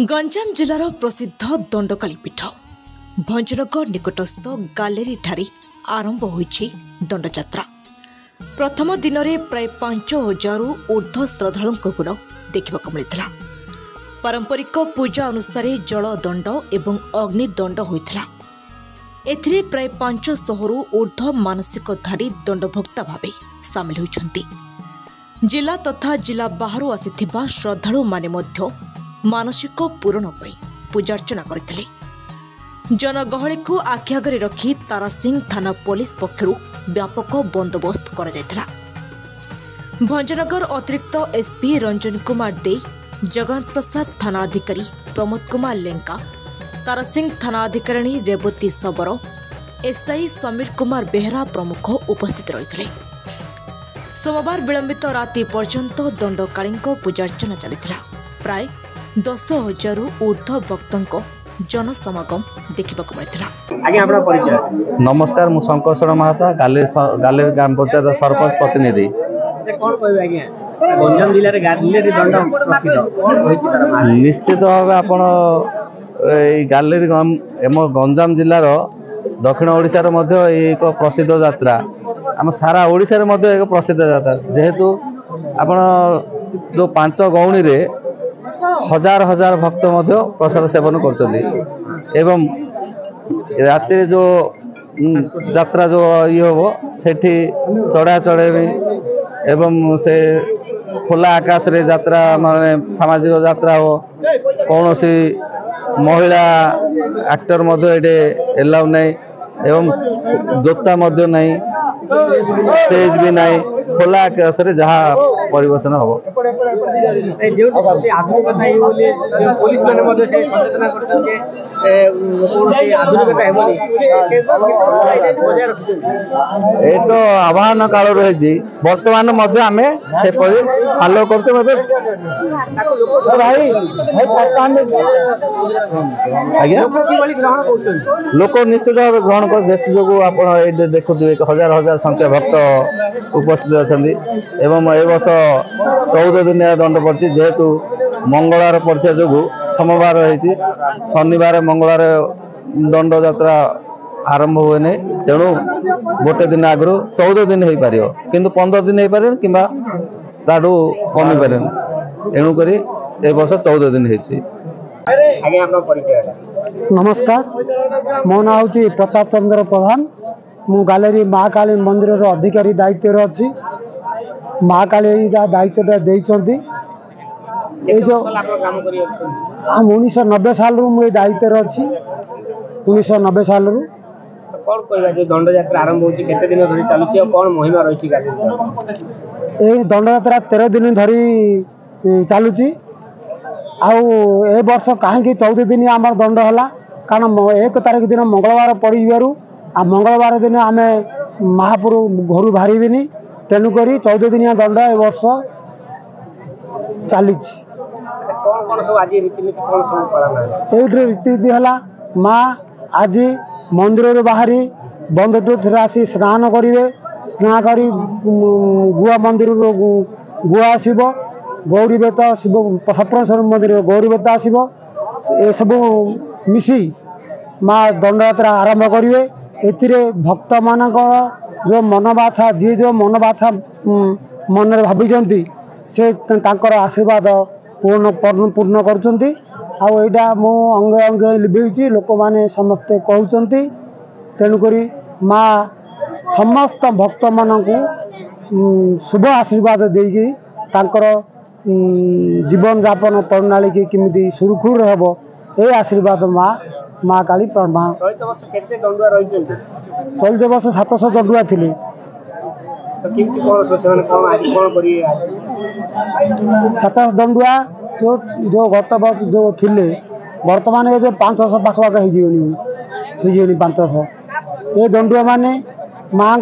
गंजाम जिलार प्रसिद्ध दंडकाली पीठ भंजनगर निकटस्थ गालेरी ठारी आरंभ होईछि दंडयात्रा। प्रथम दिन में प्राय 5000 ऊर्ध्व श्रद्धालुओं बुड़ देखा मिलता। पारंपरिक पूजा अनुसार जल दंड एवं अग्निदंड होता। एथिरे प्राय 500 ऊर्ध्व मानसिकधारी दंडभोक्ता भावे सामिल होइछन्ति। जिला तथा जिला बाहर आसिथिबा श्रद्धालु माने मध्य मानसिक पूरण पर पूजार्चना करथिले। जनगहली को आखि आगे रखी तारासिंह थाना पुलिस पक्षरु व्यापक बंदोबस्त करा जायथिला। भंजनगर अतिरिक्त एसपी रंजन कुमार दे, जगन्नाथ प्रसाद थाना अधिकारी प्रमोद कुमार लेंका, तारासिंह थाना अधिकारिणी रेवती सबर, एसआई समीर कुमार बेहरा प्रमुख उपस्थित रहिथिले। सोमवार विलंबित राति पर्यंत दंडकाली पूजार्चना चलिथिला। प्राय 10,000 ऊर्ध्व भक्तों जनसमागम देखा मिलता। नमस्कार, मु शंकर महाता गालेर ग्राम पंचायत सरपंच प्रतिनिधि। निश्चित भाव आपण गालेरी गंजाम जिलार दक्षिण ओडिशार एक प्रसिद्ध यात्रा, आम सारा ओडिशार एक प्रसिद्ध यात्रा। जेहेतु आपण जो 5 गौणी रे हजार हजार भक्त प्रसाद सेवन करछन्ती एवं राति जो यात्रा जो ये हम सेठी चढ़ा चढ़े एवं से खोला आकाश रे यात्रा माने सामाजिक यात्रा हो। कौन सी महिला एक्टर ये एलाउ नहीं एवं जोता नहीं, स्टेज भी नहीं, खोला आकाश रे जहाँ परिवेशन हम। ये तो आह्वान काल रही बर्तमान आम से फॉलो करते लोक निश्चित भाव ग्रहण कर जो आप देखुए हजार हजार संख्या भक्त उपस्थित अच्छा। एवं ए वर्ष 14 दिनिया दंड पड़ी, जेहेतु मंगलवार पड़ता जो सोमवार रही शनिवार मंगलवार दंड यात्रा आरंभ हुए नहीं, तेणु गोटे दिन आगु 14 दिन हो पार कि 15 दिन हो पारे कि कमी पारे, एणुक ए वर्ष 14 दिन हो। नमस्कार, मो ना हूँ प्रताप चंद्र प्रधान। मु गालेरी माँ काली मंदिर अधिकारी दायित्व अच्छी। माँ काली दायित्व देइछन्ती। ए जो 1990 साल रु मु दायित्व अच्छी। 1990 साल रु कौन कहबा जो दंड यात्रा आरंभ होची केते दिन धरि चालुची और कौन महिमा रहिची गाली? ए दंड यात्रा 13 दिन धरि चालुची। आउ ए वर्ष कहीं 14 दिन आम दंड है, कारण 1 तारिख दिन मंगलवार पड़ू आ मंगलवार दिन आम महापुर घर बाहर, तेणुक 14 दिनिया दंड ए वर्ष चली। रीतिनीति है माँ आज मंदिर बाहरी बंदटूथ आसी स्नान करेंगे। स्नान कर गुआ मंदिर गुआ आसब, गौरी बेत शिव सप्रेश्वर मंदिर गौरी बेत आसब, ये सब मिसी माँ दंड यात्रा आरंभ करेंगे। एथिरे भक्त मान जो मनबाछा जी जो मनबाछा मन भाई से आशीर्वाद पूर्ण कर। मु अंगे अंगे लिभेची लोक मैंने समस्ते कहते, तेणुक माँ समस्त भक्त मान शुभ आशीर्वाद देकी जीवन यापन प्रणाली की किमिति सुरखुर हम ये आशीर्वाद माँ काली प्रमा। चलित वर्ष 700 दंडुआ थे। 700 दंडुआ जो गत वर्ष जो थिले वर्तमान ये 500 पाखपाख हो 500। ये दंडुआ माने माँ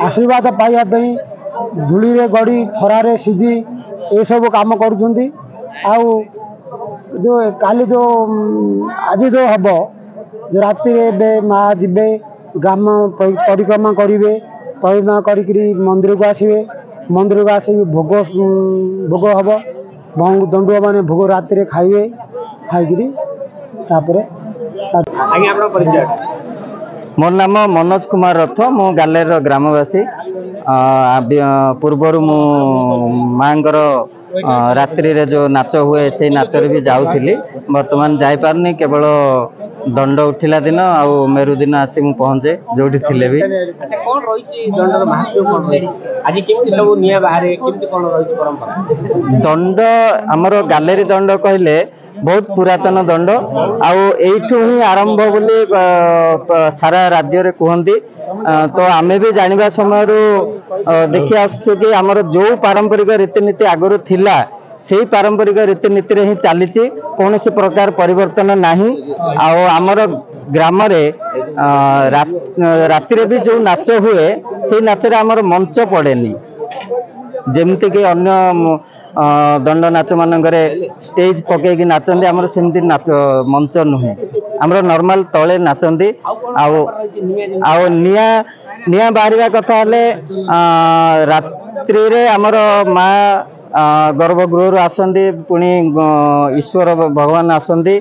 आशीर्वाद पाइबापी धूली गड़ी खरारे सिझी ये सब काम करुँच। जो काली जो आज जो हम जो राति माँ जीवे ग्राम परिक्रमा करेंगे, परिक्रमा करी मंदिर को आसवे, मंदिर को आसिक भोग हम दंडुआ माने भोग राति खाइबे। खाई तापर आज्ञा आपन परिचय मोर नाम मनोज कुमार रथ मु गालेर ग्रामवासी पूर्वर मु मांगर रात्रि रे जो नाच हुए से नाच भी जाऊली बर्तमान जाई पारनी केवल दंड उठिला दिन आउ मेरु दिन आसी मु पहुंचे जोठी थिले भी। अच्छा कोन रहिछि दंडर महत्व कोन रहिछि आज केमति सब निया बाहरे केमति कोन रहिछि परंपरा दंड हमर गालेरी दंड कहले बहुत पुरातन दंड आउ एठू ही आरंभ बोली सारा राज्य रे कहंती तो आमे भी जानिबा समय देखि आसछु कि हमर जो पारंपरिक रीतिनीति आगरु थिला सेही पारंपरिक रीतिनीति रे ही चलीछि कोनोसी प्रकार परिवर्तन नाही आउ हमर ग्राम रे रात्रि भी जो नाच हुए से नाच रे हमर मंच पड़ेनी जेमति कि अन्य दंड नाच मानकरे स्टेज पकईकि नाचंदी हमर सेमति नाच मंच नुहे हमर नॉर्मल तळे नाचंदी आउ निया बाहरिया कथा हले रात्रि रे हमर माँ गर्भगृह आसंदी पुणी ईश्वर भगवान आसंदी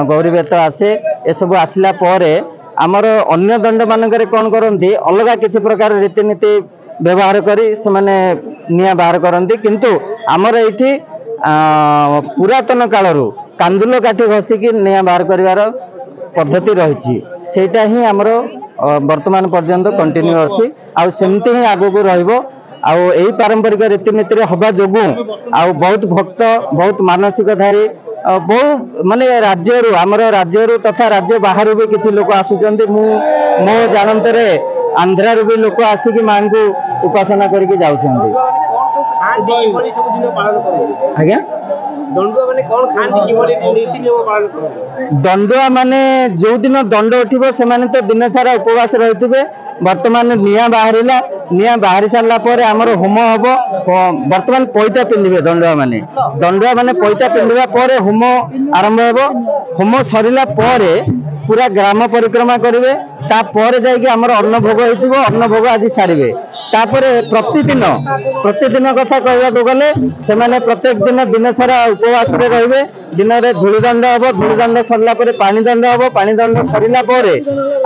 गौरी बेत आसे ए सब आसला परे हमर अन्य दंड मानकरे कोन करंती अलगा किसी प्रकार रीतिनीति व्यवहार करी से माने निया बाहर करंती किंतु हमर एठी पुरातन कालरू कांदुल काठी घसिकी निया बाहर करिवार पद्धति रहिछि सेटा ही हमर वर्तमान पर्यंत कंटिन्यू अछि आ सेमति ही आगो को रहइबो आ एही पारंपरिक रीतिनीति रे हबा जोगु आ बहुत भक्त बहुत मानसिकधारी बहुत माने राज्यरू हमर राज्यरू तथा राज्य बाहर भी किछि लोक आसुचंती मो जानंतरे आंध्रा रू भी लोक आसिकी मां को उपासना करके जाउछंती आज्ञा दंडुआ माने जो दिन दंड उठिबो से माने तो दिन सारा उपवास रहितबे वर्तमान निया बाहरिला निया बाहरी सारला पर हमर होम हबो वर्तमान पैता पिंदिबे दंडुआ माने पैता पिंदिबा पर होम आरंभ हेबो होम सरिला पर पूरा ग्राम परिक्रमा करिवे तापर जाई कि हमर अन्न भोग होइतिबो अन्न भोग आज सारिबे तापर प्रतिदिन कथा कहवा को गले से माने प्रत्येक दिन दिन सारा उपवास रे रहिबे दिन रे धूली दंड हबो धूली दंड सरला पर पानी दंड हबो पानी दंड सरिला पर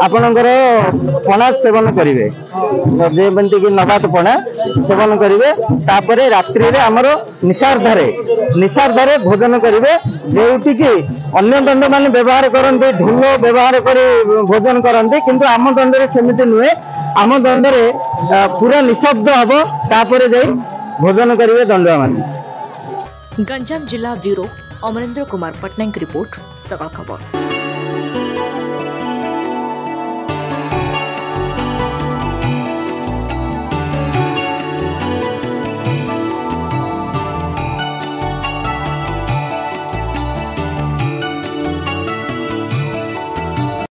आपनकर पणा सेवन करिवे जे बंती कि नबात पणा सेवन करिवे तापर रात्रि रे हमर निशार्धरे भोजन करिवे जेउठी कि अन्य दंड माने व्यवहार करंती ढोल व्यवहार करी भोजन करंती किंतु आम दंड रे सेमिति नुहे आम दंड रे पूरा निशब्द हबो तापर जाई भोजन करिवे दंडुआ माने। गंजाम जिला ब्यूरो अमरेंद्र कुमार पटनायक रिपोर्ट सकाळ खबर।